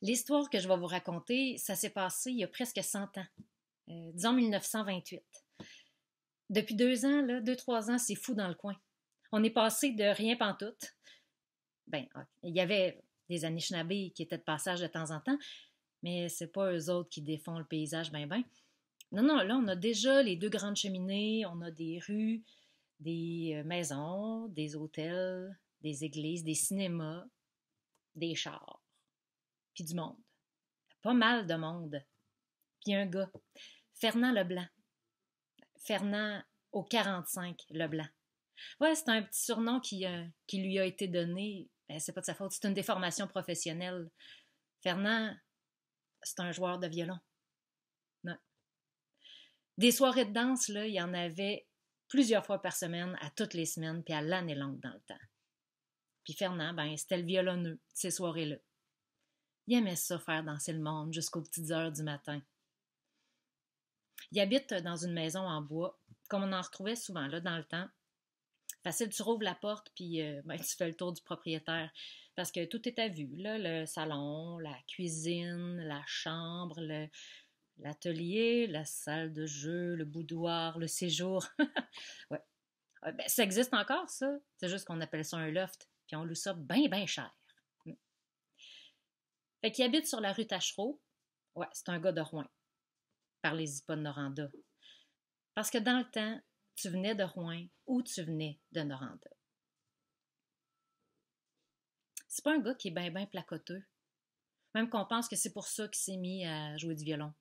L'histoire que je vais vous raconter, ça s'est passé il y a presque 100 ans, disons 1928. Depuis 2 ans, là, 2-3 ans, c'est fou dans le coin. On est passé de rien pantoute. Ben, il y avait des Anishinabés qui étaient de passage de temps en temps, mais c'est pas eux autres qui défont le paysage ben ben. Non, non, là, on a déjà les deux grandes cheminées, on a des rues, des maisons, des hôtels, des églises, des cinémas, des chars, puis du monde. Pas mal de monde. Puis un gars, Fernand Leblanc. Fernand au 45 Leblanc. Ouais, c'est un petit surnom qui lui a été donné. Ben, c'est pas de sa faute, c'est une déformation professionnelle. Fernand, c'est un joueur de violon. Non. Des soirées de danse, là, il y en avait plusieurs fois par semaine, à toutes les semaines, puis à l'année longue dans le temps. Puis Fernand, ben, c'était le violonneux de ces soirées-là. Il aimait ça faire danser le monde jusqu'aux petites heures du matin. Il habite dans une maison en bois, comme on en retrouvait souvent là dans le temps. Facile, tu rouvres la porte, puis ben, tu fais le tour du propriétaire. Parce que tout est à vue, là, le salon, la cuisine, la chambre, l'atelier, la salle de jeu, le boudoir, le séjour. Ouais. Ben, ça existe encore, ça. C'est juste qu'on appelle ça un loft, puis on loue ça bien, bien cher. Fait qu'il habite sur la rue Tachereau. Ouais, c'est un gars de Rouen. Parlez-y pas de Noranda. Parce que dans le temps, tu venais de Rouen ou tu venais de Noranda. C'est pas un gars qui est bien, bien placoteux. Même qu'on pense que c'est pour ça qu'il s'est mis à jouer du violon.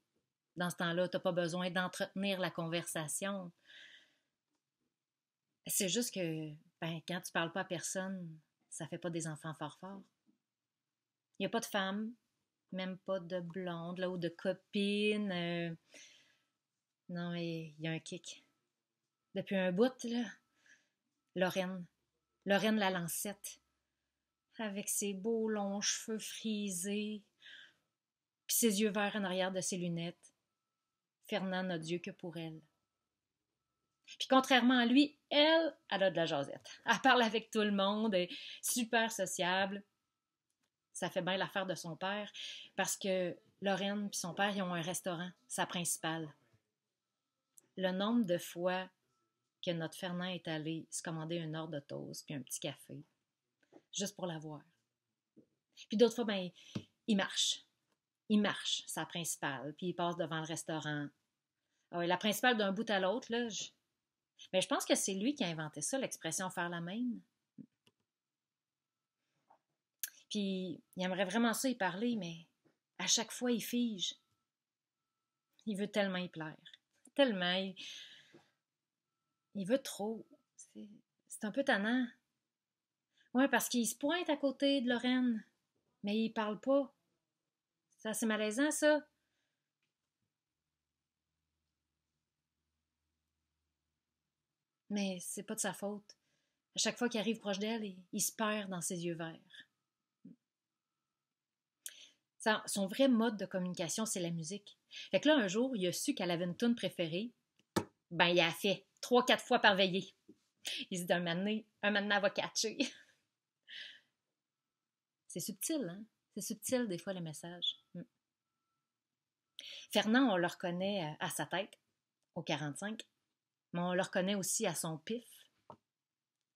Dans ce temps-là, t'as pas besoin d'entretenir la conversation. C'est juste que, ben, quand tu parles pas à personne, ça fait pas des enfants fort forts. Il n'y a pas de femme, même pas de blonde, là, ou de copine. Non, mais il y a un kick. Depuis un bout, là, Lorraine. Lorraine la Lancette. Avec ses beaux longs cheveux frisés, puis ses yeux verts en arrière de ses lunettes. Fernand n'a Dieu que pour elle. Puis contrairement à lui, elle a de la jasette. Elle parle avec tout le monde, elle est super sociable. Ça fait bien l'affaire de son père, parce que Lorraine et son père, ils ont un restaurant, sa principale. Le nombre de fois que notre Fernand est allé se commander une heure de toast puis un petit café, juste pour la voir. Puis d'autres fois, ben, il marche. Il marche, sa principale, puis il passe devant le restaurant. Ah oui, la principale d'un bout à l'autre, là, mais je pense que c'est lui qui a inventé ça, l'expression faire la même. Puis il aimerait vraiment ça y parler, mais à chaque fois, il fige. Il veut tellement y plaire. Tellement. Il veut trop. C'est un peu tannant. Ouais, parce qu'il se pointe à côté de Lorraine, mais il parle pas. C'est assez malaisant, ça. Mais c'est pas de sa faute. À chaque fois qu'il arrive proche d'elle, il se perd dans ses yeux verts. Son vrai mode de communication, c'est la musique. Fait que là, un jour, il a su qu'elle avait une tune préférée. Ben, il a fait 3-4 fois par veillée. Il se dit un moment elle va catcher. C'est subtil, hein? C'est subtil, des fois, le message. Fernand, on le reconnaît à sa tête, au 45, mais on le reconnaît aussi à son pif.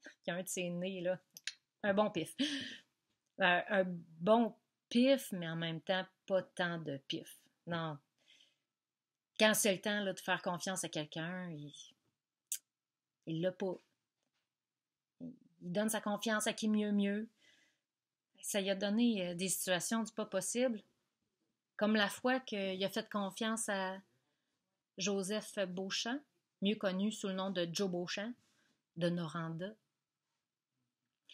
Il y a un de ses nez, là. Un bon pif. Un bon pif, mais en même temps, pas tant de pif. Non. Quand c'est le temps là, de faire confiance à quelqu'un, il l'a pas. Il donne sa confiance à qui mieux. Ça lui a donné des situations du pas possible. Comme la fois qu'il a fait confiance à Joseph Beauchamp, mieux connu sous le nom de Joe Beauchamp, de Noranda.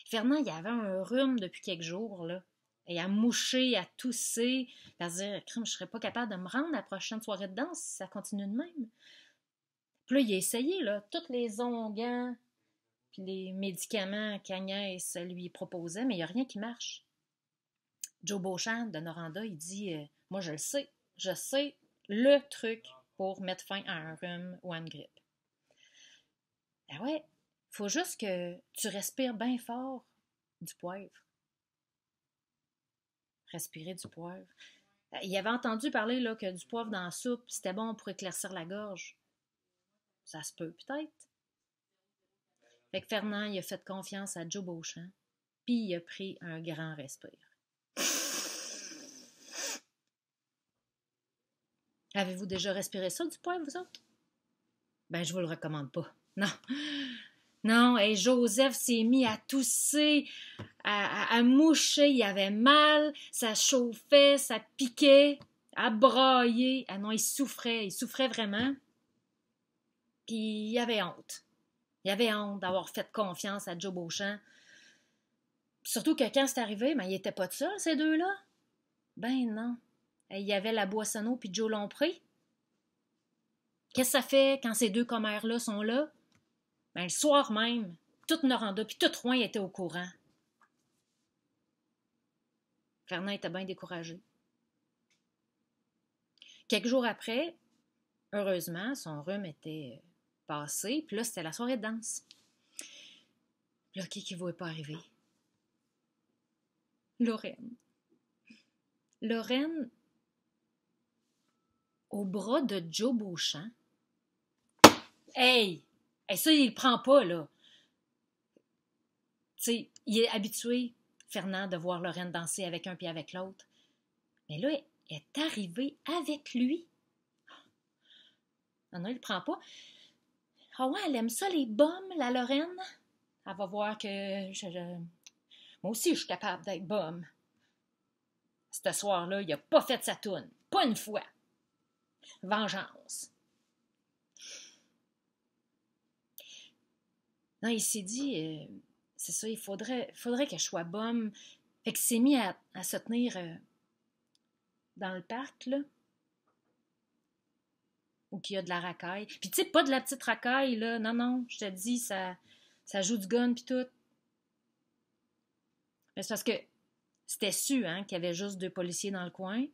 Fernand, il avait un rhume depuis quelques jours, là. Et à moucher, à tousser, à se dire, crème, je serais pas capable de me rendre à la prochaine soirée de danse si ça continue de même. Puis là, il a essayé, là, tous les onguents, puis les médicaments qu'Agnès lui proposait, mais il n'y a rien qui marche. Joe Beauchamp de Noranda, il dit, moi, je sais le truc pour mettre fin à un rhume ou à une grippe. Ben ouais, faut juste que tu respires bien fort du poivre. respirer du poivre. Il avait entendu parler là, que du poivre dans la soupe, c'était bon pour éclaircir la gorge. Ça se peut, peut-être. Fait que Fernand, il a fait confiance à Joe Beauchamp, puis il a pris un grand respire. Avez-vous déjà respiré ça, du poivre, vous autres? Ben, je vous le recommande pas. Non. Non, et Joseph s'est mis à tousser, à moucher, il avait mal, ça chauffait, ça piquait, à brailler. Ah non, il souffrait vraiment. Puis il avait honte. Il avait honte d'avoir fait confiance à Joe Beauchamp. Surtout que quand c'est arrivé, ben, il était pas de ça, ces deux-là. Ben non. Il y avait la Boissonneau puis Joe Lompré. Qu'est-ce que ça fait quand ces deux commères-là sont là? Ben, le soir même, toute Noranda puis tout Rouen était au courant. Fernand était bien découragé. Quelques jours après, heureusement, son rhume était passé, puis là, c'était la soirée de danse. Puis là, qui ne voulait pas arriver? Lorraine. Lorraine, au bras de Joe Beauchamp. Hey! Ça, il le prend pas, là. Tu sais, il est habitué, Fernand, de voir Lorraine danser avec un puis avec l'autre. Mais là, elle est arrivée avec lui. Non, il le prend pas. Ah ouais, elle aime ça, les bombes, la Lorraine. Elle va voir que moi aussi, je suis capable d'être bombe. Ce soir-là, il a pas fait sa toune. Pas une fois. Vengeance. Non, il s'est dit, c'est ça, il faudrait que je sois bombe. Fait qu'il s'est mis à se tenir dans le parc, là, où il y a de la racaille. Puis tu sais, pas de la petite racaille, là. Non, non, je te dis, ça joue du gun puis tout. Mais c'est parce que c'était su, hein, qu'il y avait juste 2 policiers dans le coin.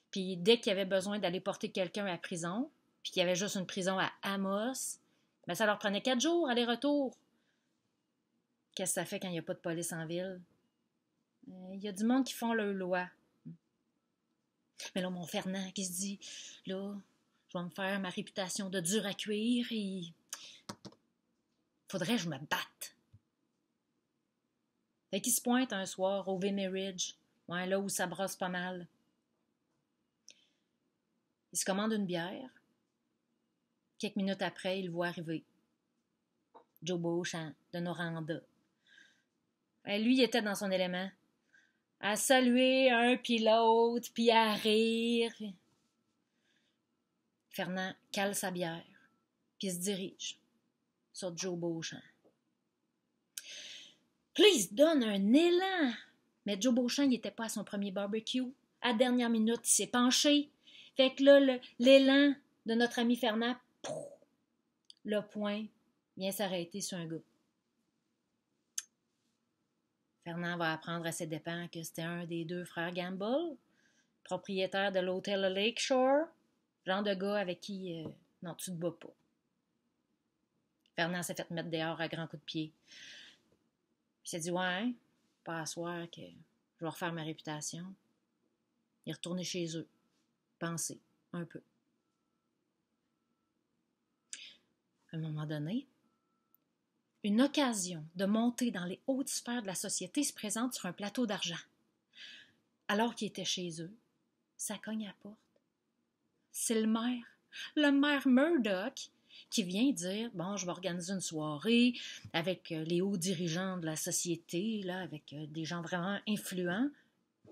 Puis dès qu'il y avait besoin d'aller porter quelqu'un à la prison, puis qu'il y avait juste une prison à Amos, ben ça leur prenait 4 jours, aller-retour. Qu'est-ce que ça fait quand il n'y a pas de police en ville? Il y a du monde qui font leur loi. Mais là, mon Fernand qui se dit, là, je vais me faire ma réputation de dur à cuire et faudrait que je me batte. Fait qu'il se pointe un soir au Vimy Ridge, ouais, là où ça brosse pas mal. Il se commande une bière. Quelques minutes après, il le voit arriver. Joe Beauchamp, de Noranda. Lui, il était dans son élément. À saluer un puis l'autre, puis à rire. Fernand cale sa bière, puis se dirige sur Joe Beauchamp. Puis là, il se donne un élan. Mais Joe Beauchamp, il n'était pas à son premier barbecue. À la dernière minute, il s'est penché. Fait que là, l'élan de notre ami Fernand, pouf, le poing vient s'arrêter sur un gars. Fernand va apprendre à ses dépens que c'était un des 2 frères Gamble, propriétaire de l'hôtel Lakeshore, genre de gars avec qui, non, tu te bats pas. Fernand s'est fait mettre dehors à grands coups de pied. Il s'est dit, ouais, pas à soir que je vais refaire ma réputation. Il est retourné chez eux. Penser, un peu. À un moment donné, une occasion de monter dans les hautes sphères de la société se présente sur un plateau d'argent. Alors qu'il était chez eux, ça cogne à la porte. C'est le maire Murdoch, qui vient dire, bon, je vais organiser une soirée avec les hauts dirigeants de la société, là, avec des gens vraiment influents,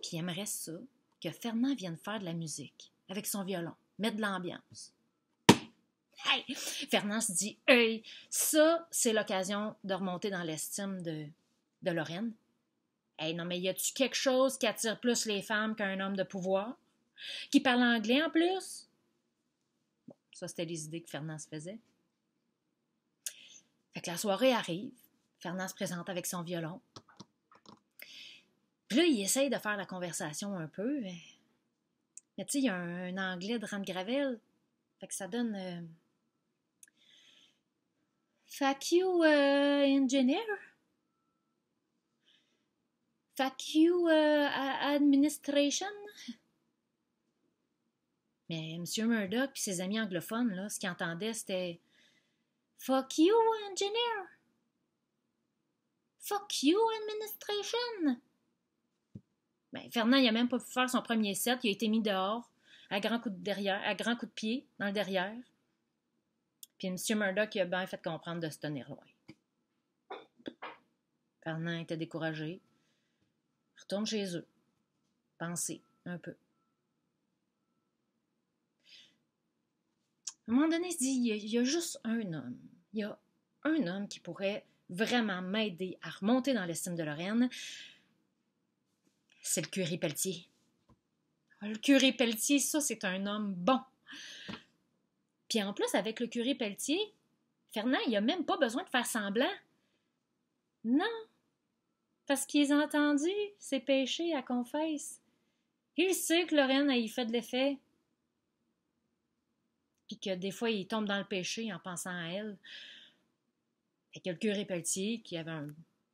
puis il aimerait ça, que Fernand vienne faire de la musique avec son violon, mettre de l'ambiance. Hey! Fernand se dit, hey, ça, c'est l'occasion de remonter dans l'estime de Lorraine. Hey, non, mais y a-tu quelque chose qui attire plus les femmes qu'un homme de pouvoir? Qui parle anglais en plus? Bon, ça, c'était les idées que Fernand se faisait. Fait que la soirée arrive. Fernand se présente avec son violon. Puis là, il essaye de faire la conversation un peu. Mais tu sais, il y a un anglais de Rande-Gravel. Fait que ça donne... Fuck you, engineer. Fuck you, administration. Mais M. Murdoch et ses amis anglophones, là, ce qu'ils entendaient, c'était Fuck you, engineer. Fuck you, administration. Ben, Fernand, il n'a même pas pu faire son premier set. Il a été mis dehors, à grands coups de pied, dans le derrière. Puis M. Murdoch, il a bien fait comprendre de se tenir loin. Fernand était découragé. Il retourne chez eux. Penser un peu. À un moment donné, il se dit, il y a juste un homme. Il y a un homme qui pourrait vraiment m'aider à remonter dans l'estime de Lorraine. C'est le curé Pelletier. Le curé Pelletier, ça, c'est un homme bon. Puis en plus, avec le curé Pelletier, Fernand, il n'a même pas besoin de faire semblant. Non, parce qu'ils ont entendu ses péchés à confesse. Il sait que Lorraine a y fait de l'effet. Puis que des fois, il tombe dans le péché en pensant à elle. Fait que le curé Pelletier, qui avait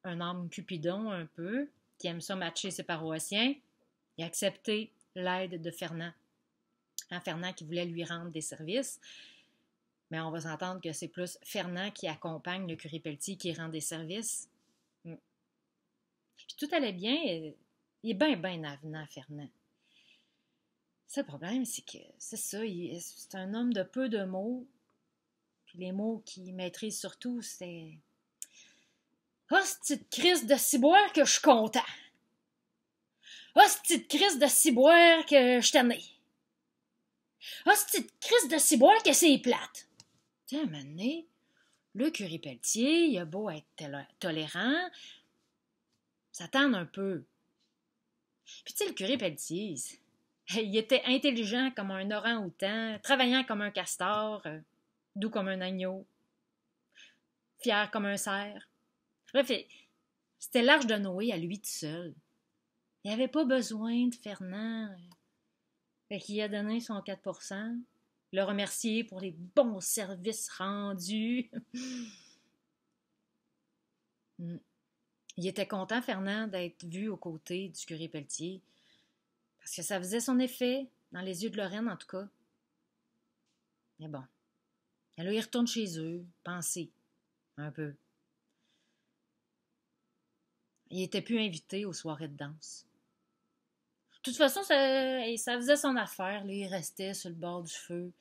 un âme cupidon un peu, qui aime ça matcher ses paroissiens, il a accepté l'aide de Fernand. Fernand qui voulait lui rendre des services. Mais on va s'entendre que c'est plus Fernand qui accompagne le curé Pelletier qui rend des services. Puis tout allait bien. Il est bien avenant, Fernand. Ça, le problème, c'est que c'est ça, c'est un homme de peu de mots. Puis les mots qu'il maîtrise surtout, c'est « Hostie de crise de ciboire que je suis content! Hostie de crise de ciboire que je t'en ai! Hostie de crise de ciboire que c'est plate! » Tu sais, à un moment donné, le curé Pelletier, il a beau être tolérant, ça tend un peu. Puis tu sais, le curé Pelletier, il était intelligent comme un orang-outan, travaillant comme un castor, doux comme un agneau, fier comme un cerf. Bref, c'était l'arche de Noé à lui tout seul. Il n'avait pas besoin de Fernand. Fait qu'il a donné son 4%, le remercier pour les bons services rendus. Il était content, Fernand, d'être vu aux côtés du curé Pelletier, parce que ça faisait son effet, dans les yeux de Lorraine en tout cas. Mais bon, là, il retourne chez eux, penser un peu. Il n'était plus invité aux soirées de danse. De toute façon, ça faisait son affaire. Là, il restait sur le bord du feu,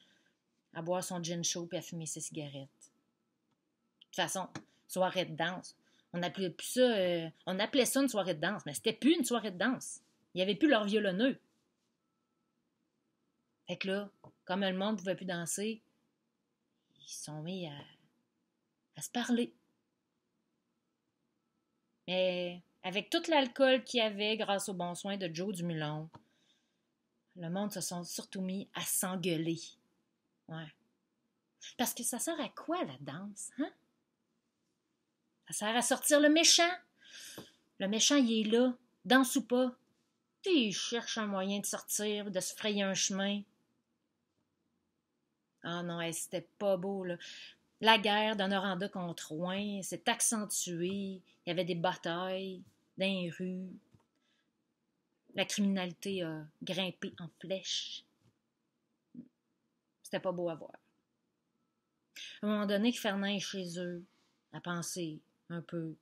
à boire son gin chaud et à fumer ses cigarettes. De toute façon, soirée de danse. On appelait ça une soirée de danse, mais c'était plus une soirée de danse. Il n'y avait plus leur violonneux. Fait que là, comme le monde ne pouvait plus danser, ils se sont mis à se parler. Mais avec tout l'alcool qu'il y avait grâce aux bons soins de Joe Dumulon, le monde se sont surtout mis à s'engueuler. Ouais. Parce que ça sert à quoi, la danse, hein? Ça sert à sortir le méchant. Le méchant, il est là, danse ou pas. Puis il cherche un moyen de sortir, de se frayer un chemin. Ah non, c'était pas beau, là. La guerre de Noranda contre Rouen s'est accentuée. Il y avait des batailles dans les rues. La criminalité a grimpé en flèche. C'était pas beau à voir. À un moment donné, que Fernand est chez eux, à penser un peu.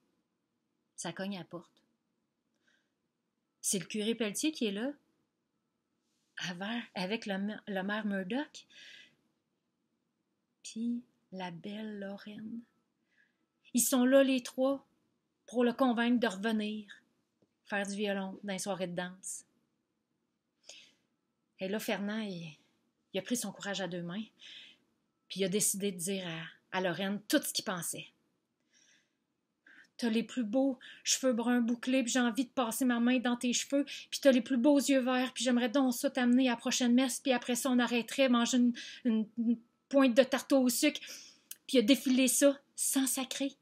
Ça cogne à la porte. C'est le curé Pelletier qui est là, avec le maire Murdoch, puis la belle Lorraine. Ils sont là, les trois, pour le convaincre de revenir, faire du violon dans les soirées de danse. Et là, Fernand, il a pris son courage à deux mains, puis il a décidé de dire à Lorraine tout ce qu'il pensait. T'as les plus beaux cheveux bruns bouclés, puis j'ai envie de passer ma main dans tes cheveux, puis t'as les plus beaux yeux verts, puis j'aimerais donc ça t'amener à la prochaine messe, puis après ça, on arrêterait, manger une pointe de tarte au sucre, puis il a défilé ça sans sacrer.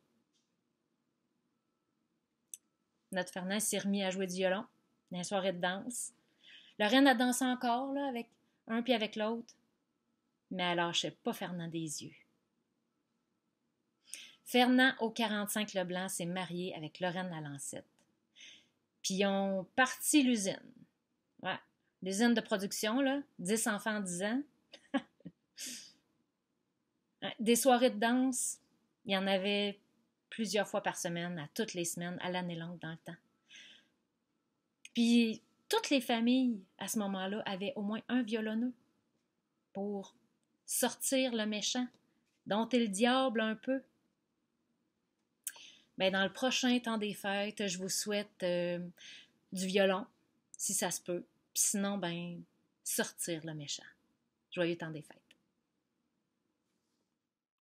Notre Fernand s'est remis à jouer du violon dans les soirées de danse. Lorraine a dansé encore, là, avec un puis avec l'autre, mais elle lâchait pas Fernand des yeux. Fernand au 45 Leblanc s'est marié avec Lorraine Lalancette. Puis ils ont parti l'usine. Ouais. L'usine de production, là, 10 enfants en 10 ans. Des soirées de danse, il y en avait plusieurs fois par semaine, à toutes les semaines, à l'année longue dans le temps. Puis toutes les familles, à ce moment-là, avaient au moins un violonneux pour sortir le méchant, dompter le diable un peu. Ben, dans le prochain temps des fêtes, je vous souhaite du violon, si ça se peut. Puis sinon, ben, sortir le méchant. Joyeux temps des fêtes.